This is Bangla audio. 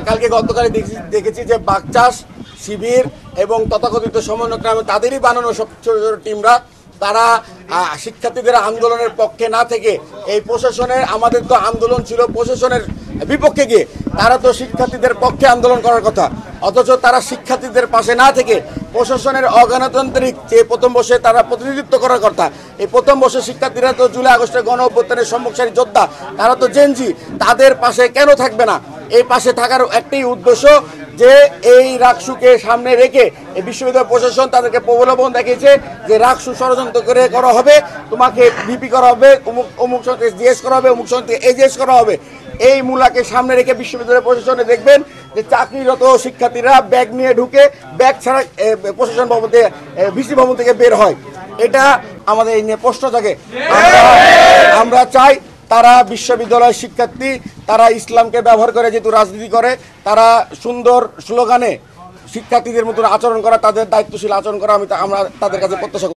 কালকে গতকালে দেখেছি যে বাগচাষ শিবির এবং তথাকথিত সমন্বয় নামে তাদেরই বানানো সব ছোট ছোট টিমরা তারা শিক্ষার্থীদের আন্দোলনের পক্ষে না থেকে এই প্রশাসনের, আমাদের তো আন্দোলন ছিল প্রশাসনের বিপক্ষে গিয়ে, তারা তো শিক্ষার্থীদের পক্ষে আন্দোলন করার কথা, অথচ তারা শিক্ষার্থীদের পাশে না থেকে প্রশাসনের অগণতান্ত্রিক যে প্রথম বর্ষে তারা প্রতিনিধিত্ব করার কথা। এই প্রথম বর্ষের শিক্ষার্থীরা তো জুলাই আগস্টের গণ অভ্যুত্থানের সম্মুখসারী যোদ্ধা, তারা তো জেনজি, তাদের পাশে কেন থাকবে না? এই পাশে থাকার একটাই উদ্দেশ্য যে এই রাকসুকে সামনে রেখে এই বিশ্ববিদ্যালয় প্রশাসন তাদেরকে প্রলোভন দেখিয়েছে যে রাকসু ষড়যন্ত্র করে করা হবে, তোমাকে ভিপি করা হবে, অমুক সঙ্গে জিএস করা হবে, অমুক সঙ্গে এজিএস করা হবে। এই মূলাকে সামনে রেখে বিশ্ববিদ্যালয় প্রশাসনে দেখবেন যে চাকরিরত শিক্ষার্থীরা ব্যাগ নিয়ে ঢুকে ব্যাগ ছাড়া প্রশাসন ভবন থেকে ভিসি ভবন থেকে বের হয়। এটা আমাদের এই নিয়ে প্রশ্ন জাগে। আমরা চাই তারা বিশ্ববিদ্যালয়ের শিক্ষার্থী, তারা ইসলামকে ব্যবহার করে যেহেতু রাজনীতি করে, তারা সুন্দর স্লোগানে শিক্ষার্থীদের মতো আচরণ করা, তাদের দায়িত্বশীল আচরণ করা আমরা তাদের কাছে প্রত্যাশা করি।